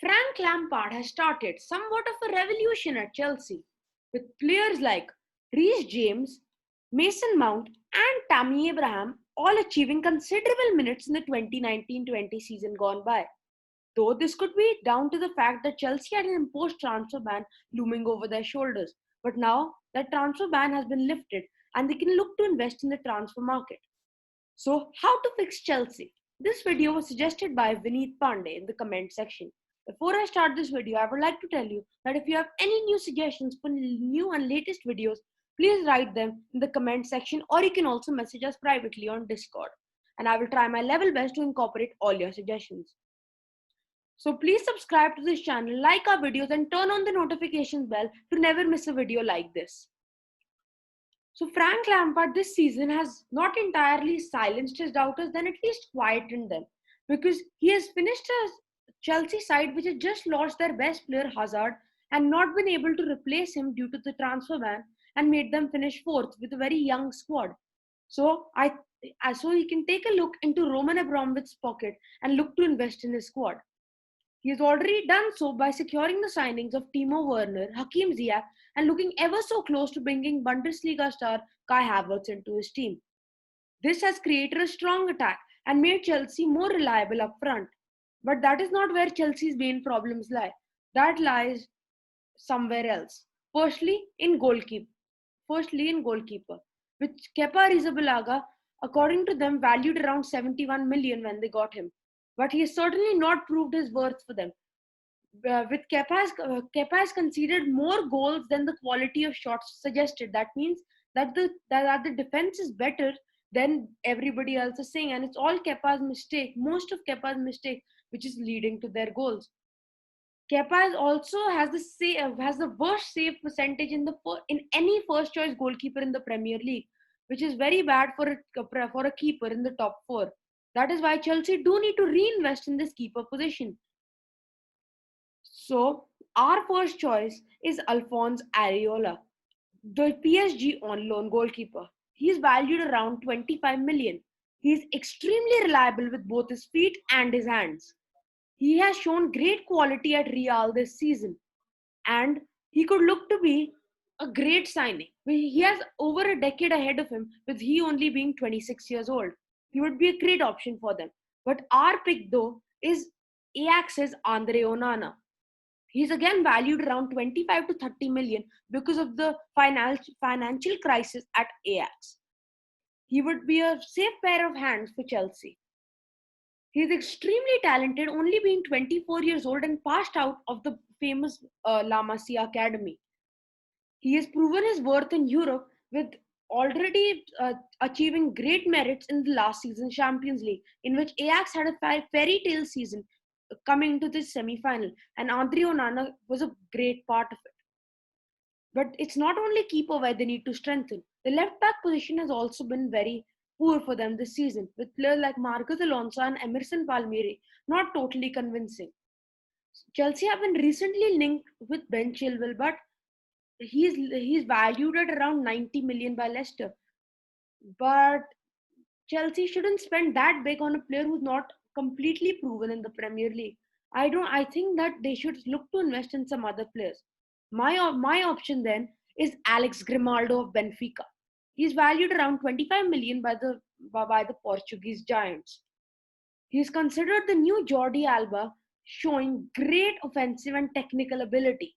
Frank Lampard has started somewhat of a revolution at Chelsea, with players like Reece James, Mason Mount, and Tammy Abraham all achieving considerable minutes in the 2019-20 season gone by. Though this could be down to the fact that Chelsea had an imposed transfer ban looming over their shoulders. But now that transfer ban has been lifted and they can look to invest in the transfer market. So, how to fix Chelsea? This video was suggested by Vineet Pandey in the comment section. Before I start this video, I would like to tell you that if you have any new suggestions for new and latest videos, please write them in the comment section or you can also message us privately on Discord. And I will try my level best to incorporate all your suggestions. So please subscribe to this channel, like our videos and turn on the notifications bell to never miss a video like this. So Frank Lampard this season has not entirely silenced his doubters, then at least quietened them, because he has finished a Chelsea side which has just lost their best player Hazard and not been able to replace him due to the transfer ban and made them finish fourth with a very young squad. So he can take a look into Roman Abramovich's pocket and look to invest in his squad. He has already done so by securing the signings of Timo Werner, Hakim Ziyech, and looking ever so close to bringing Bundesliga star Kai Havertz into his team. This has created a strong attack and made Chelsea more reliable up front. But that is not where Chelsea's main problems lie. That lies somewhere else. Firstly in goalkeeper, which Kepa Arrizabalaga, according to them, valued around 71 million when they got him. But he has certainly not proved his worth for them. With Kepa has conceded more goals than the quality of shots suggested. That means that the defense is better than everybody else is saying, and it's all Kepa's mistake, most of Kepa's mistake, which is leading to their goals. Kepa also has the worst save percentage in any first choice goalkeeper in the Premier League, which is very bad for a keeper in the top four. That is why Chelsea do need to reinvest in this keeper position. So our first choice is Alphonse Areola, the PSG on loan goalkeeper. He is valued around 25 million. He is extremely reliable with both his feet and his hands. He has shown great quality at Real this season, and he could look to be a great signing. He has over a decade ahead of him, with he only being 26 years old. He would be a great option for them. But our pick, though, is Ajax's Andre Onana. He's again valued around 25 to 30 million because of the financial crisis at Ajax. He would be a safe pair of hands for Chelsea. He is extremely talented, only being 24 years old and passed out of the famous La Masia Academy. He has proven his worth in Europe with already achieving great merits in the last season's Champions League, in which Ajax had a fairy tale season coming to this semi-final, and Andre Onana was a great part of it. But it's not only keeper where they need to strengthen. The left back position has also been very poor for them this season, with players like Marcos Alonso and Emerson Palmieri not totally convincing. Chelsea have been recently linked with Ben Chilwell, but he's valued at around 90 million by Leicester. But Chelsea shouldn't spend that big on a player who's not completely proven in the Premier League. I think that they should look to invest in some other players. My option then is Alex Grimaldo of Benfica. He's valued around 25 million by the Portuguese Giants. He's considered the new Jordi Alba, showing great offensive and technical ability.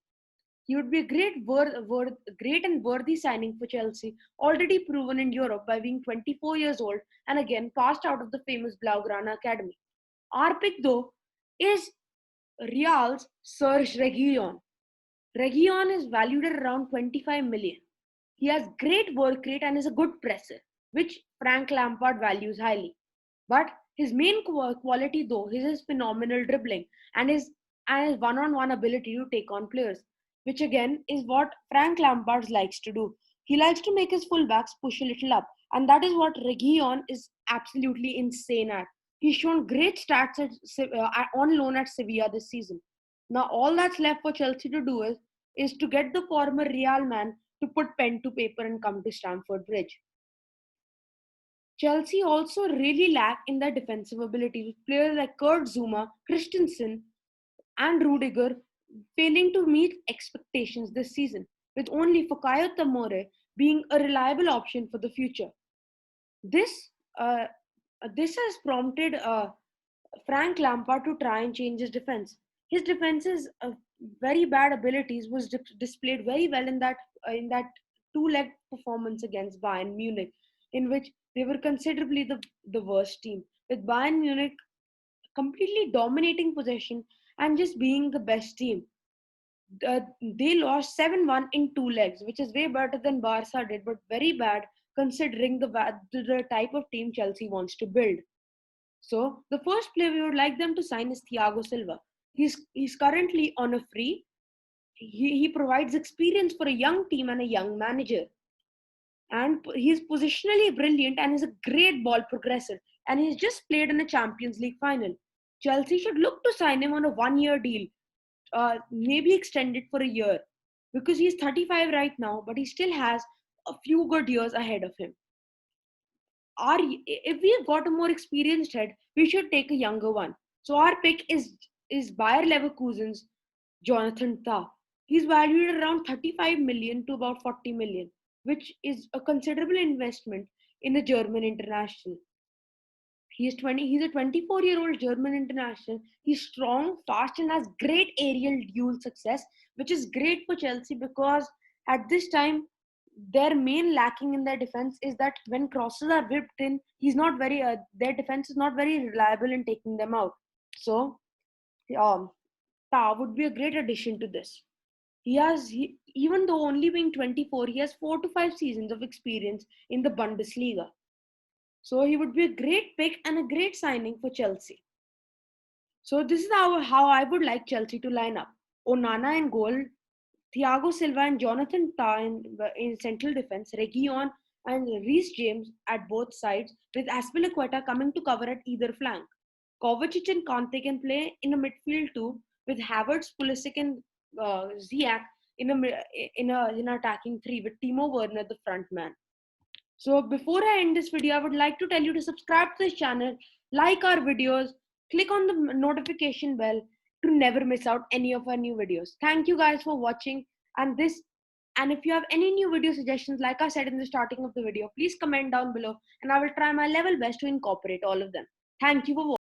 He would be a great and worthy signing for Chelsea, already proven in Europe by being 24 years old and again passed out of the famous Blaugrana Academy. Our pick, though, is Real's Serge Reguilon. Reguilon is valued at around 25 million. He has great work rate and is a good presser, which Frank Lampard values highly. But his main quality, though, is his phenomenal dribbling and his one-on-one ability to take on players, which again is what Frank Lampard likes to do. He likes to make his fullbacks push a little up, and that is what Reguilon is absolutely insane at. He's shown great stats on loan at Sevilla this season. Now all that's left for Chelsea to do is to get the former Real man to put pen to paper and come to Stamford Bridge. Chelsea also really lack in their defensive ability with players like Kurt Zouma, Christensen, and Rudiger failing to meet expectations this season, with only Fikayo Tomori being a reliable option for the future. This uh, this has prompted Frank Lampard to try and change his defense. His defense's very bad abilities was displayed very well in that two-leg performance against Bayern Munich, in which they were considerably the worst team, with Bayern Munich completely dominating possession and just being the best team. They lost 7-1 in two legs, which is way better than Barca did, but very bad considering the type of team Chelsea wants to build. So the first player we would like them to sign is Thiago Silva. He's currently on a free. He provides experience for a young team and a young manager. And he's positionally brilliant and is a great ball progressor. And he's just played in a Champions League final. Chelsea should look to sign him on a 1 year deal, maybe extend it for a year, because he's 35 right now, but he still has a few good years ahead of him. If we've got a more experienced head, we should take a younger one. So our pick is Bayer Leverkusen's Jonathan Tah. He's valued around 35 million to about 40 million, which is a considerable investment in a German international. He's a 24-year-old German international. He's strong, fast, and has great aerial duel success, which is great for Chelsea because at this time their main lacking in their defense is that when crosses are whipped in, he's not very their defense is not very reliable in taking them out. So um, Ta would be a great addition to this. Even though only being 24, he has 4 to 5 seasons of experience in the Bundesliga. So he would be a great pick and a great signing for Chelsea. So this is how I would like Chelsea to line up. Onana in goal, Thiago Silva and Jonathan Tah in central defense, Reguilon and Reece James at both sides, with Azpilicueta coming to cover at either flank. Kovacic and Kante can play in a midfield too, with Havertz, Pulisic, and Ziyech in an attacking three, with Timo Werner the front man. So before I end this video, I would like to tell you to subscribe to this channel, like our videos, click on the notification bell to never miss out any of our new videos. Thank you guys for watching and if you have any new video suggestions, like I said in the starting of the video, please comment down below and I will try my level best to incorporate all of them. Thank you for watching.